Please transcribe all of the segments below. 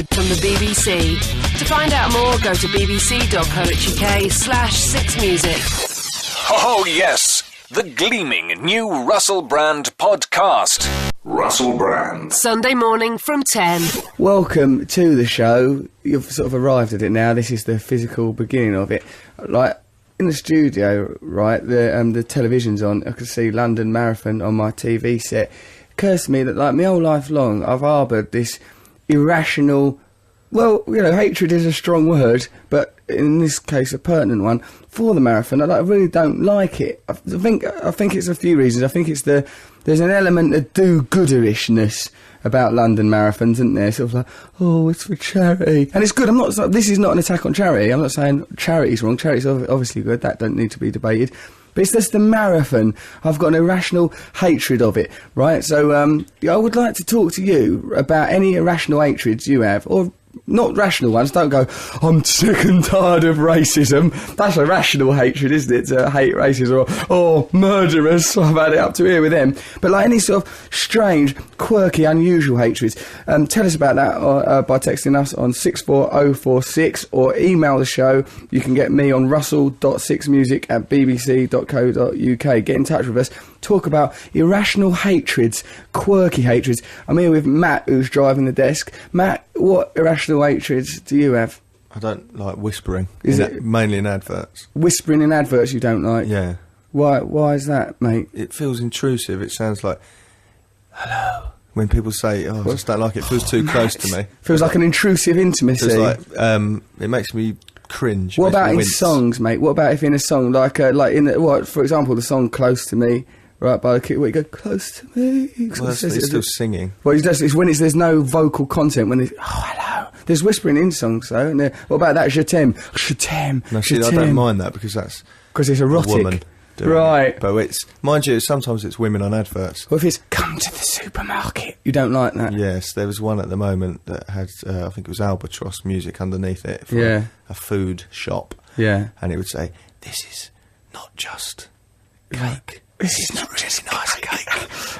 from the BBC. To find out more, go to bbc.co.uk/6music. Oh, yes. The gleaming new Russell Brand podcast. Russell Brand. Sunday morning from 10. Welcome to the show. You've sort of arrived at it now. This is the physical beginning of it. Like, in the studio, right, the television's on. I can see London Marathon on my TV set. It occurs to me that, like, my whole life long, I've harboured this irrational... Well, you know, hatred is a strong word, but in this case, a pertinent one for the marathon. I really don't like it. I think it's a few reasons. I think it's there's an element of do-gooderishness about London marathons, isn't there? Sort of like, oh, it's for charity, and it's good. This is not an attack on charity. I'm not saying charity's wrong. Charity's obviously good. That don't need to be debated. But it's just the marathon. I've got an irrational hatred of it, right? So I would like to talk to you about any irrational hatreds you have, or not rational ones. Don't go, I'm sick and tired of racism. That's a rational hatred, isn't it? To hate racism, or murderers. I've had it up to here with them. But like any sort of strange, quirky, unusual hatreds, tell us about that by texting us on 64046 or email the show. You can get me on russell.6music@bbc.co.uk. Get in touch with us. Talk about irrational hatreds, quirky hatreds. I'm here with Matt, who's driving the desk. Matt, what irrational hatreds do you have? I don't like whispering. Is it mainly in adverts? Whispering in adverts you don't like? Yeah. Why is that, mate? It feels intrusive. It sounds like, hello. When people say, oh, I just don't like it. It feels too close to me. Feels like an intrusive intimacy. It's like, it makes me cringe. What about in wince. songs, mate? What about if in a song, like in for example, the song "Close to Me"? Right, by the kid, where you go, close to me. Well, it's still singing. Well, it's when there's no vocal content, when there's, oh, hello. There's whispering in songs, though, isn't there? What about that, je t'aime? Je t'aime. No, see, I don't mind that, because that's... Because it's erotic. A woman doing right. It. But it's, mind you, sometimes it's women on adverts. Or if it's, come to the supermarket. You don't like that? Yes, there was one at the moment that had, I think it was Albatross music underneath it for a food shop. Yeah. And it would say, this is not just cake. This is not really nice cake.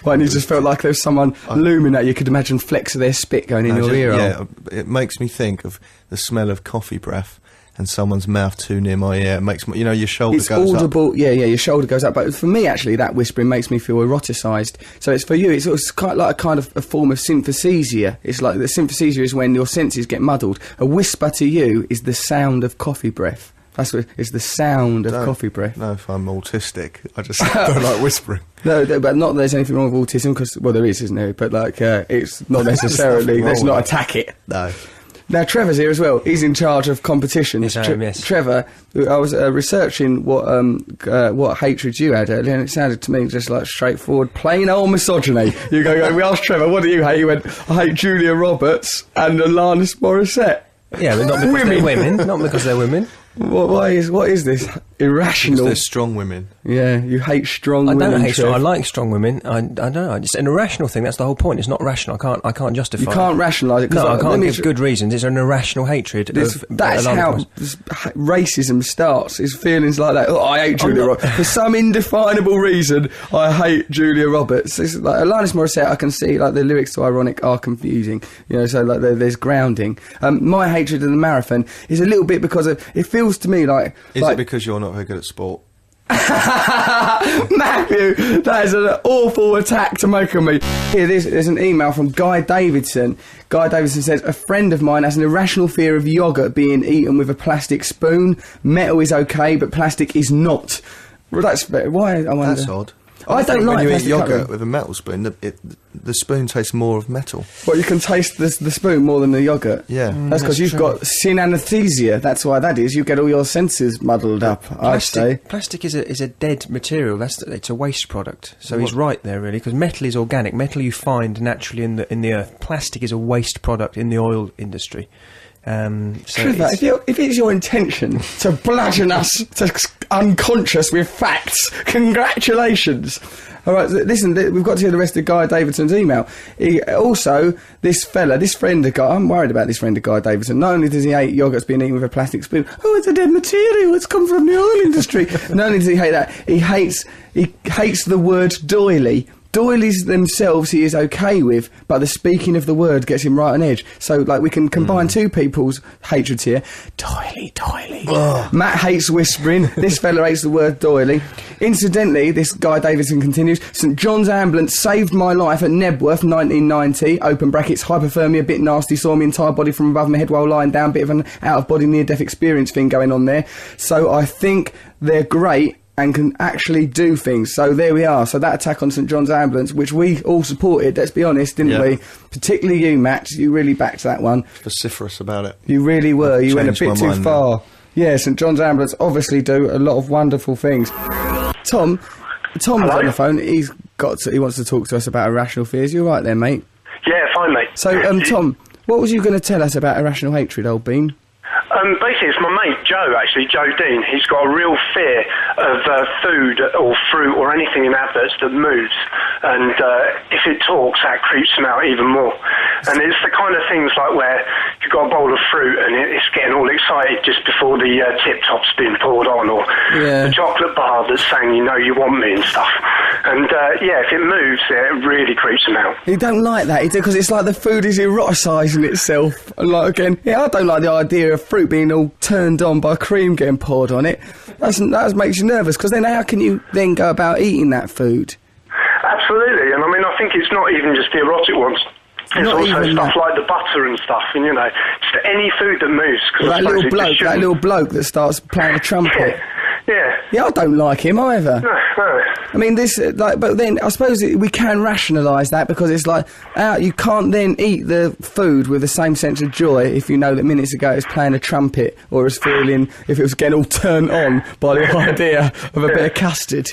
Well, and you just felt like there was someone looming at you. You could imagine flecks of their spit going in your ear. Yeah, it makes me think of the smell of coffee breath and someone's mouth too near my ear. It makes my, your shoulder goes audible, up. Yeah, your shoulder goes up. But for me, actually, that whispering makes me feel eroticised. So it's for you, it's kind of like a kind of a form of symphysesia. It's like the symphysesia is when your senses get muddled. A whisper to you is the sound of coffee breath. That's what it's the sound of coffee breath. No, if I'm autistic, I just don't like whispering. No, but not that there's anything wrong with autism, because, well, there is, isn't there? But, like, it's not necessarily, let's not attack it. No. Now, Trevor's here as well. He's in charge of competitions. Yes, I am, yes. Trevor, I was researching what hatred you had earlier, and it sounded to me just like straightforward, plain old misogyny. You go, we asked Trevor, what do you hate? He went, I hate Julia Roberts and Alanis Morissette. Yeah, but not because they're women. Not because they're women. What is this irrational? Because they're strong women. Yeah, you hate strong women. I don't hate Trev. strong. I like strong women. I don't know. It's an irrational thing. That's the whole point. It's not rational. I can't justify. You can't rationalise it. No, I can't give good reasons. It's an irrational hatred. That's how racism starts. Is feelings like that. Oh, I hate Julia Roberts for some indefinable reason. I hate Julia Roberts. It's like Alanis Morissette. I can see like the lyrics to "Ironic" are confusing. So like there's grounding. My hatred of the marathon is a little bit because it feels to me like. Is it because you're not very good at sport? Matthew, that is an awful attack to make on me. Here, there's an email from Guy Davidson. Guy Davidson says, a friend of mine has an irrational fear of yoghurt being eaten with a plastic spoon. Metal is okay, but plastic is not. Well, that's why I wonder. That's odd. I don't like when you eat plastic yoghurt cutlery. with a metal spoon, the spoon tastes more of metal. Well, you can taste the spoon more than the yoghurt. Yeah. That's because you've got synesthesia. That's why that is. You get all your senses muddled up, I'd say. Plastic is a dead material. It's a waste product. So he's right there, really, because metal is organic. Metal you find naturally in the earth. Plastic is a waste product in the oil industry. So Trevor, if it's your intention to bludgeon us to unconscious with facts, congratulations. All right, listen, we've got to hear the rest of Guy Davidson's email. This friend of Guy, I'm worried about this friend of Guy Davidson. Not only does he hate yoghurts being eaten with a plastic spoon, it's a dead material, it's come from the oil industry. Not only does he hate that, he hates the word doily. Doilies themselves he is okay with, but the speaking of the word gets him right on edge. So, like, we can combine two people's hatreds here. Doily. Matt hates whispering. This fella hates the word doily. Incidentally, this Guy Davidson continues, St John's Ambulance saved my life at Nebworth 1990, open brackets, hypothermia, bit nasty, saw me entire body from above my head while lying down, bit of an out-of-body near-death experience thing going on there. So I think they're great and can actually do things. So there we are. So that attack on St John's Ambulance, which we all supported, let's be honest, didn't we? Particularly you, Matt. You really backed that one. Vociferous about it. You really were. You went a bit too far. Now. Yeah, St John's Ambulance obviously do a lot of wonderful things. Tom's on the phone. He wants to talk to us about irrational fears. You all right there, mate? Yeah, fine, mate. So, Tom, what was you going to tell us about irrational hatred, old bean? Basically, it's my mate Joe, actually, Joe Dean. He's got a real fear of food or fruit or anything in adverts that moves. And if it talks, that creeps him out even more. And it's the kind of things like where you've got a bowl of fruit and it's getting all excited just before the tip-top's been poured on, or the chocolate bar that's saying, you know you want me and stuff. And, if it moves, it really creeps him out. You don't like that, because it's like the food is eroticising itself. And like, again, I don't like the idea of fruit being all turned on by cream getting poured on it. That makes you nervous, because then how can you then go about eating that food? Absolutely, and I mean, I think it's not even just the erotic ones. It's Not also even stuff that. like the butter and stuff, and just any food that moves. Cause That little bloke that starts playing a trumpet. Yeah, I don't like him either. no. I mean, but then I suppose we can rationalise that, because it's like, you can't then eat the food with the same sense of joy if you know that minutes ago it was playing a trumpet, or was feeling if it was getting all turned on by the idea of a bit of custard.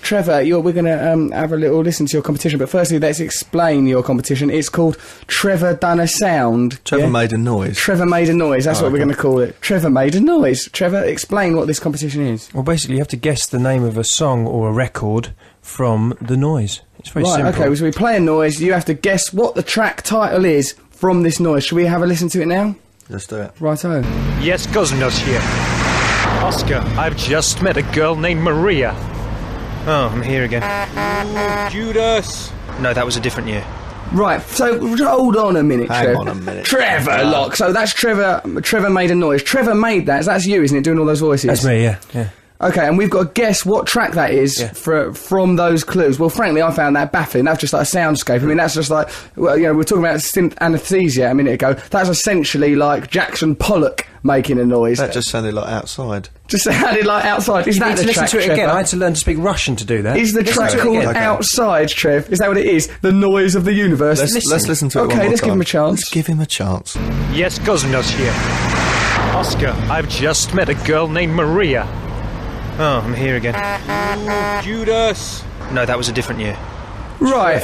Trevor, we're going to have a little listen to your competition, but firstly, let's explain your competition. It's called Trevor Done a Sound. Trevor made a noise. Trevor made a noise, that's what we're going to call it. Trevor made a noise. Trevor, explain what this competition is. Well, basically, you have to guess the name of a song or a record from the noise. It's very simple. Okay, so we play a noise, you have to guess what the track title is from this noise. Should we have a listen to it now? Let's do it. Righto. Yes, Guznos here. Oscar, I've just met a girl named Maria. Oh, I'm here again. Judas! No, that was a different year. Right, so hold on a minute, Hang on a minute. Trevor, look, so that's Trevor made a noise. Trevor made that, so that's you, isn't it, doing all those voices? That's me, yeah. Okay, and we've got to guess what track that is from those clues. Well, frankly, I found that baffling. That's just like a soundscape. I mean, that's just like, well, we were talking about synth anesthesia a minute ago. That's essentially like Jackson Pollock making a noise. That just sounded like outside. Just sounded like outside. Is You that need the to listen track, to it Trevor? again. I had to learn to speak Russian to do that. Is the Listen track to it called again. Outside, Trev? Is that what it is? The noise of the universe? Let's listen to it one Okay, more let's give time. him a chance. Let's give him a chance. Yes, Guznos here. Oscar, I've just met a girl named Maria. Oh, I'm here again. Judas! No, that was a different year. Right,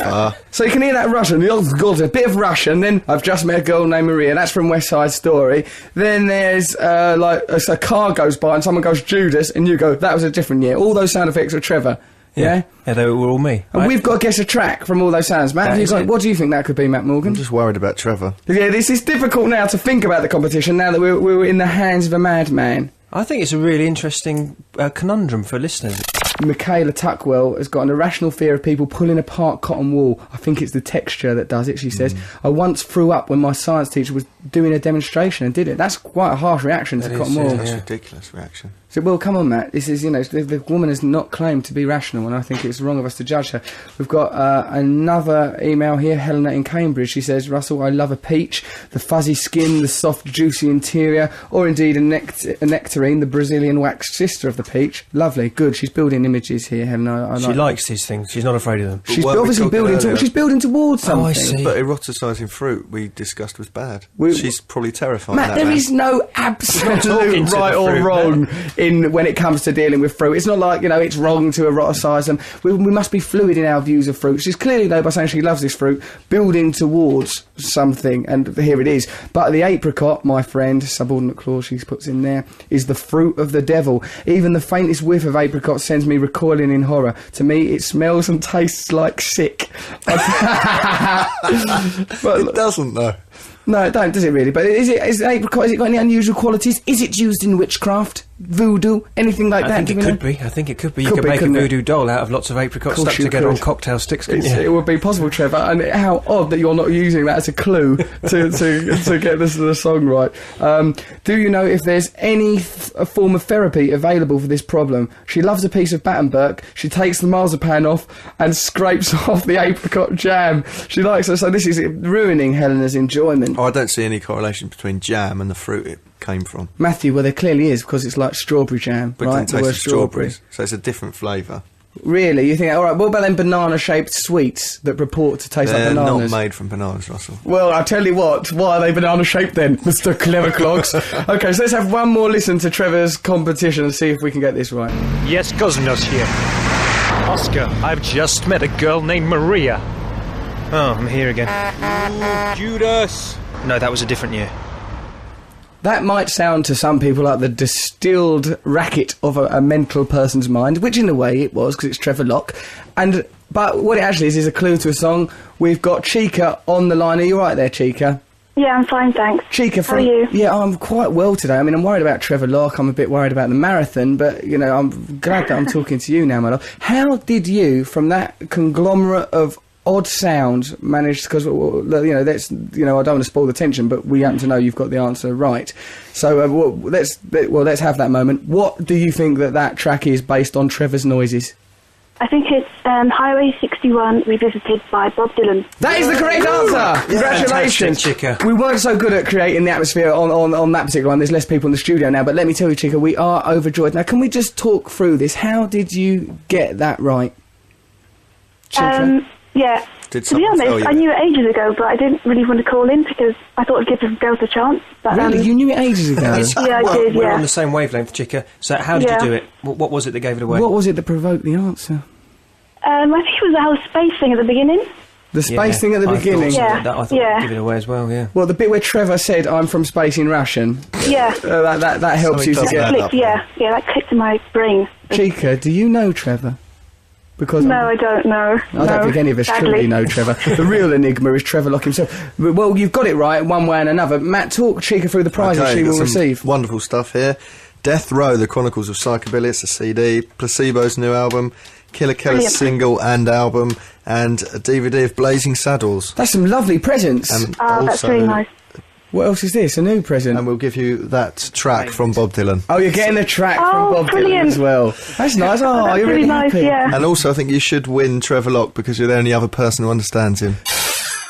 so you can hear that Russian, a bit of Russian, then I've just met a girl named Maria, that's from West Side Story. Then there's, a car goes by and someone goes, Judas, and you go, that was a different year. All those sound effects are Trevor, yeah? Yeah, they were all me. And we've got to guess a track from all those sounds. Matt, That is it. what do you think that could be, Matt Morgan? I'm just worried about Trevor. Yeah, this is difficult now to think about the competition, now that we're in the hands of a madman. I think it's a really interesting conundrum for listeners. Michaela Tuckwell has got an irrational fear of people pulling apart cotton wool. I think it's the texture that does it, she says. I once threw up when my science teacher was doing a demonstration and did it. That's quite a harsh reaction to cotton wool. That's a ridiculous reaction. So, well, come on, Matt. This is, the woman has not claimed to be rational, and I think it's wrong of us to judge her. We've got another email here, Helena in Cambridge. She says, Russell, I love a peach, the fuzzy skin, the soft, juicy interior, or indeed a nectarine, the Brazilian waxed sister of the peach. Lovely, good. She's building images here, Helena. She likes these things. She's not afraid of them. She's weren't we obviously talking building. earlier? She's building towards something. Oh, I see. But eroticising fruit we discussed was bad. We- She's probably terrified. Matt, of that there man. is no talking absolute to right the or fruit, wrong in when it comes to dealing with fruit. It's not like, it's wrong to eroticise them. We must be fluid in our views of fruit. She's clearly, though, by saying she loves this fruit, building towards something, and here it is. But the apricot, my friend, subordinate clause she puts in there, is the fruit of the devil. Even the faintest whiff of apricot sends me recoiling in horror. To me, it smells and tastes like sick. But, It doesn't, though. no, it don't, does it really? But is apricot, has it got any unusual qualities? Is it used in witchcraft? voodoo, anything like that? I think it could be. You Could could be, make a couldn't it? voodoo doll out of lots of apricots Course stuck you together on could. cocktail sticks, couldn't you? It would be possible, Trevor, and how odd that you're not using that as a clue to get the song right. Do you know if there's any form of therapy available for this problem? She loves a piece of Battenberg. She takes the marzipan off and scrapes off the apricot jam. She likes it, so this is ruining Helena's enjoyment. Oh, I don't see any correlation between jam and the fruit it came from. Matthew, well, there clearly is, because it's like strawberry jam, But right? it The doesn't word taste of strawberries, so it's a different flavour. Really? You think, all right, what about them banana-shaped sweets that purport to taste They're like bananas? not made from bananas, Russell. Well, I'll tell you what, why are they banana-shaped then, Mr. Clever Clogs? OK, so let's have one more listen to Trevor's competition and see if we can get this right. Yes, Gosnos here. Oscar, I've just met a girl named Maria. Oh, I'm here again. Judas! No, that was a different year. That might sound to some people like the distilled racket of a mental person's mind, which in a way it was, because it's Trevor Locke. But what it actually is a clue to a song. We've got Chica on the line. Are you right there, Chica? Yeah, I'm fine, thanks. Chica, How are you? Yeah, I'm quite well today. I mean, I'm worried about Trevor Locke. I'm a bit worried about the marathon, but, you know, I'm glad that I'm talking to you now, my love. How did you, from that conglomerate of odd sounds, manage, because, you know, that's, you know, I don't want to spoil the tension, but we happen to know you've got the answer right. So, let's have that moment. What do you think that track is based on Trevor's noises? I think it's Highway 61 revisited by Bob Dylan. That is the correct answer! Congratulations! Fantastic, Chica. We weren't so good at creating the atmosphere on that particular one. There's less people in the studio now, but let me tell you, Chica, we are overjoyed. Now, can we just talk through this? How did you get that right? Chica? Yeah. Did To be someone tell honest, you I knew it ages ago, but I didn't really want to call in because I thought I'd give the girls a chance. But, Really? You knew it ages ago? yeah, I did, We're yeah. on the same wavelength, Chica. So how did Yeah. you do it? What was it that gave it away? What was it that provoked the answer? I think it was the whole space thing at the beginning. The space thing at the I beginning? Thought so. Yeah, I thought yeah. I'd give it away as well, yeah. Well, the bit where Trevor said, "I'm from space" in Russian, Yeah. that helps So you he to does get... that. Clicked, yeah, that clicked in my brain. Chica, do you know Trevor? Because No, I don't know. I don't think any of us sadly. truly know Trevor. The real enigma is Trevor Locke himself. Well, you've got it right one way and another. Matt, talk Chica through the prizes Okay, she got will some receive. Wonderful stuff here. Death Row, The Chronicles of Psychobilly, it's a CD. Placebo's new album. Killer Keller's Brilliant. single and album. And a DVD of Blazing Saddles. That's some lovely presents. And That's also, really nice. What else is this? A new present? And we'll give you that track from Bob Dylan. Oh, you're getting a track from Oh, Bob Dylan brilliant. as well. That's nice. Oh, That's you're really nice, happy. yeah. And also, I think you should win Trevor Locke because you're the only other person who understands him.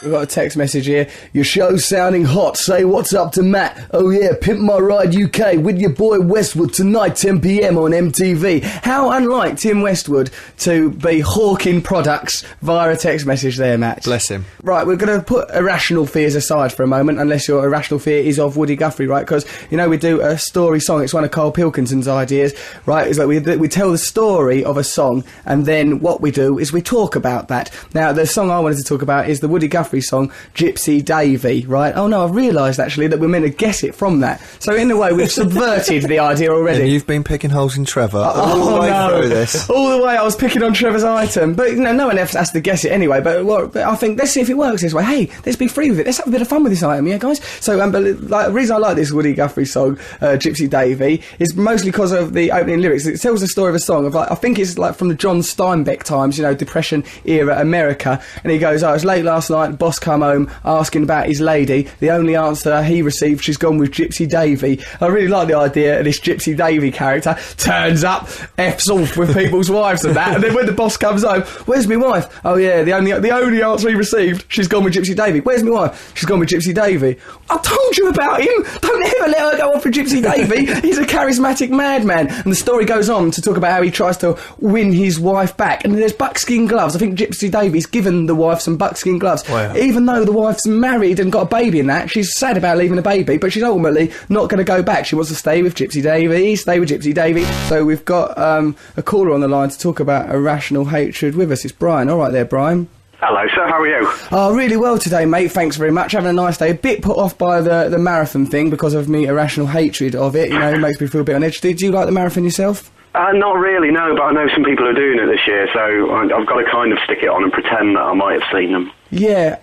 We've got a text message here. Your show's sounding hot. Say what's up to Matt. Oh yeah, Pimp My Ride UK with your boy Westwood tonight, 10 p.m. on MTV. How unlike Tim Westwood to be hawking products via a text message there, Matt. Bless him. Right, we're going to put irrational fears aside for a moment, unless your irrational fear is of Woody Guthrie, right? Because, you know, we do a story song. It's one of Carl Pilkinson's ideas, right? It's like we tell the story of a song, and then what we do is we talk about that. Now, the song I wanted to talk about is the Woody Guthrie song, Gypsy Davy, right? Oh no, I've realised actually that we're meant to guess it from that. So in a way, we've subverted the idea already. And you've been picking holes in Trevor all the way through this. All the way I was picking on Trevor's item. But, you know, no one else has to guess it anyway. But I think, let's see if it works this way. Hey, let's be free with it. Let's have a bit of fun with this item, yeah, guys? So, but, like, the reason I like this Woody Guthrie song, Gypsy Davy, is mostly because of the opening lyrics. It tells the story of a song of, like, I think it's, like, from the John Steinbeck times, you know, Depression-era America. And he goes, oh, it was late last night, boss come home asking about his lady. The only answer he received, she's gone with Gypsy Davy. I really like the idea of this Gypsy Davy character. Turns up, F's off with people's wives and that. And then when the boss comes home, where's my wife? Oh yeah, the only answer he received, she's gone with Gypsy Davy. Where's my wife? She's gone with Gypsy Davy. I told you about him. Don't ever let her go off with Gypsy Davy. He's a charismatic madman. And the story goes on to talk about how he tries to win his wife back. And there's buckskin gloves. I think Gypsy Davy's given the wife some buckskin gloves. Wow. Even though the wife's married and got a baby in that, she's sad about leaving a baby, but she's ultimately not going to go back. She wants to stay with Gypsy Davy, stay with Gypsy Davy. So we've got a caller on the line to talk about irrational hatred with us. It's Brian. All right there, Brian. Hello, sir. How are you? Oh, really well today, mate. Thanks very much. Having a nice day. A bit put off by the marathon thing because of me irrational hatred of it. You know, it makes me feel a bit on edge. Did you like the marathon yourself? Not really, no, but I know some people are doing it this year, so I've got to kind of stick it on and pretend that I might have seen them. Yeah,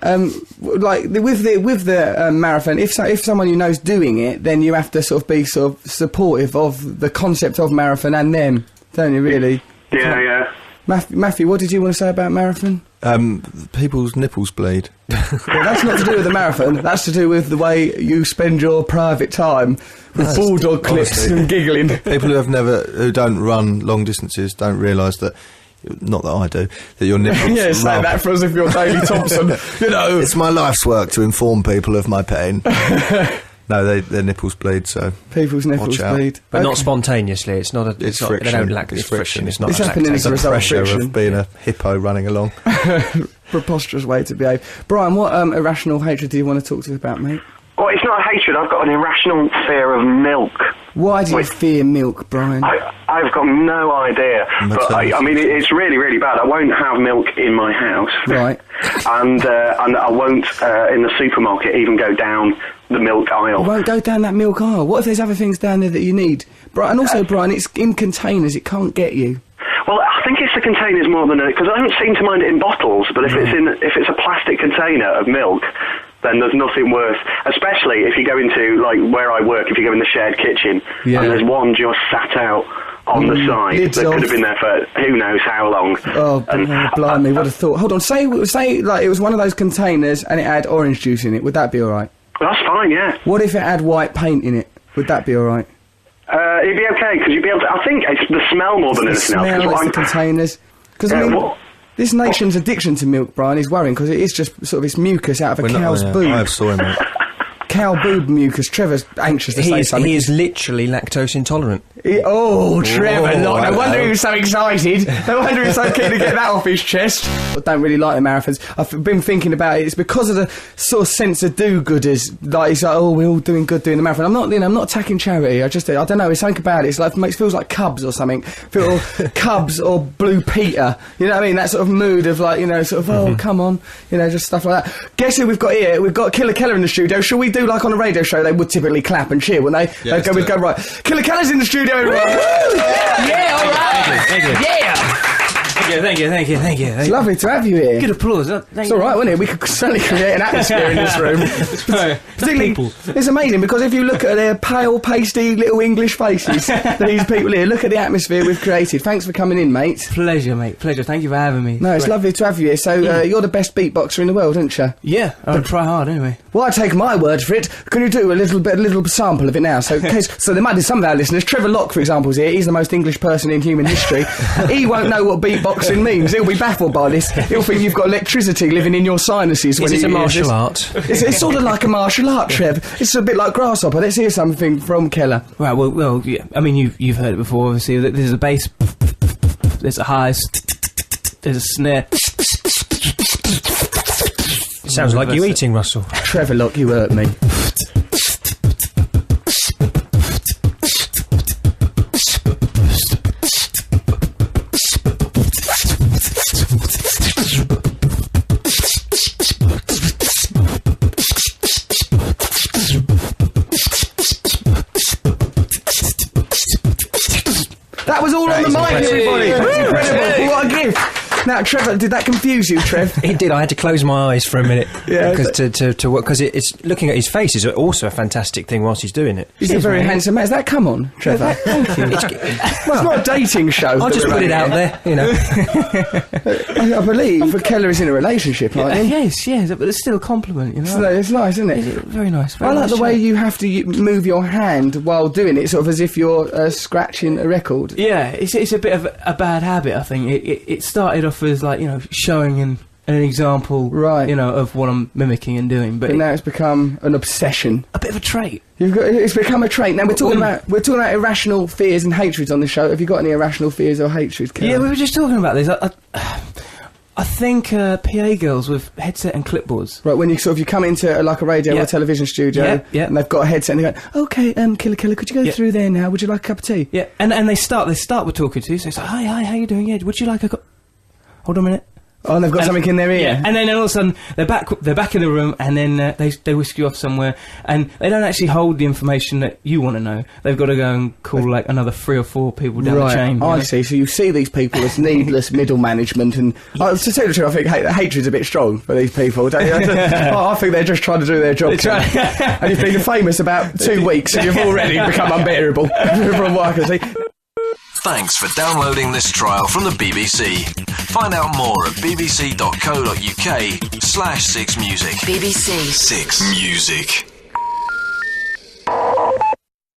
like with the marathon, if someone you know's doing it, then you have to sort of be sort of supportive of the concept of marathon and them, don't you? Really? Yeah. Matthew, what did you want to say about marathon? People's nipples bleed. Well, that's not to do with the marathon. That's to do with the way you spend your private time with bulldog clips honestly. and giggling. People who don't run long distances don't realise that. Not that I do. That your nipples. Yeah, say rub. that for as if you're Daley Thompson. You know, It's my life's work to inform people of my pain. No, their nipples bleed. So people's nipples watch out. bleed, But not spontaneously. It's not. It's not. friction. They don't lack It's this friction. friction. It's not. It's happening as a the result of pressure friction. of being a hippo running along. Preposterous way to behave. Brian, what irrational hatred do you want to talk to us about, mate? Well, it's not hatred. I've got an irrational fear of milk. Why do you fear milk, Brian? I've got no idea. But I mean, it's really, really bad. I won't have milk in my house. Right. And I won't, in the supermarket, even go down the milk You aisle. won't go down that milk aisle. What if there's other things down there that you need? And also, Brian, it's in containers. It can't get you. Well, I think it's the containers more than because I don't seem to mind it in bottles. But if it's a plastic container of milk, then there's nothing worse. Especially if you go into like where I work. If you go in the shared kitchen and there's one just sat out on the side lids that off. could have been there for who knows how long. Oh, blimey, what a thought. Hold on, say like it was one of those containers and it had orange juice in it. Would that be all right? That's fine, yeah. What if it had white paint in it? Would that be all right? It'd be okay because you'd be able to. I think it's the smell more than The anything else. smell, it's the containers. Because I mean, what? this nation's addiction to milk, Brian, is worrying because it is just sort of it's mucus out of a cow's boob. I have soy milk. Cow boob mucus. Trevor's anxious to say something. He is literally lactose intolerant. Trevor, no wonder he was so excited. No wonder he was so keen to get that off his chest. I don't really like the marathons. I've been thinking about it. It's because of the sort of sense of do-gooders. Like, it's like, oh, we're all doing good doing the marathon. I'm not attacking charity. I don't know, it's something about it. It's like, it feels like Cubs or something. Cubs or Blue Peter. You know what I mean? That sort of mood of like, you know, sort of, oh, come on. You know, just stuff like that. Guess who we've got here? We've got Killer Keller in the studio. Shall we do like on a radio show? They would typically clap and cheer, wouldn't they? Yeah, We'd go, right. Killer Keller's in the studio, everyone. Yeah, all right. Thank you. Yeah. Thank you. It's lovely to have you here. Good applause. It's all right, wasn't it? We could certainly create an atmosphere in this room. Particularly, it's amazing because if you look at their pale, pasty little English faces, these people here, look at the atmosphere we've created. Thanks for coming in, mate. Pleasure, mate. Pleasure. Thank you for having me. No, it's lovely to have you here. So you're the best beatboxer in the world, aren't you? Yeah, I'll try hard anyway. Well, I take my word for it. Can you do a little sample of it now? So, so there might be some of our listeners. Trevor Locke, for example, is here. He's the most English person in human history. He won't know what beatboxing means. He'll be baffled by this. He'll think you've got electricity living in your sinuses. Is it a martial art? It's sort of like a martial art, Trev. It's a bit like Grasshopper. Let's hear something from Keller. Right. Well. Yeah. I mean, you've heard it before. Obviously, there's a bass. There's a high. There's a snare. Sounds like you eating, Russell. Trevor Locke, you hurt me. That was all on the mic, everybody. That's incredible. What a gift. Now, Trevor, did that confuse you, Trev? It did. I had to close my eyes for a minute. Yeah. Because it's looking at his face is also a fantastic thing whilst he's doing it. He's a very handsome man. Has that come on, Trevor? Thank you. It's not a dating show. I'll just put it out there, you know. I believe Keller is in a relationship, aren't he? Yes, but it's still a compliment, you know. It's nice, isn't it? Very nice. I like the way you have to move your hand while doing it, sort of as if you're scratching a record. Yeah, it's a bit of a bad habit, I think. It started off as like, you know, showing an example, right, you know, of what I'm mimicking and doing, but now it's become an obsession. A bit of a trait. It's become a trait. Now we're talking about irrational fears and hatreds on the show. Have you got any irrational fears or hatreds, Keller? Yeah, we were just talking about this. I think PA girls with headset and clipboards. Right, when you come into like a radio or a television studio, and they've got a headset and they go, "Okay, Killer, could you go through there now? Would you like a cup of tea?" Yeah, and they start with talking to you. So it's like, "Hi, how you doing? Yeah, would you like a cup?" Hold on a minute. Oh, and they've got something in their ear. Yeah, and then all of a sudden they're back in the room, and then they whisk you off somewhere, and they don't actually hold the information that you want to know. They've got to go and call like another 3 or 4 people down the chain. I see. So you see these people as needless middle management, and to tell you the truth, I think hatred's a bit strong for these people. Don't you? I think they're just trying to do their job. And you've been famous about 2 weeks, and you've already become unbearable from what I can see. Thanks for downloading this trial from the BBC. Find out more at bbc.co.uk/6music. BBC 6music.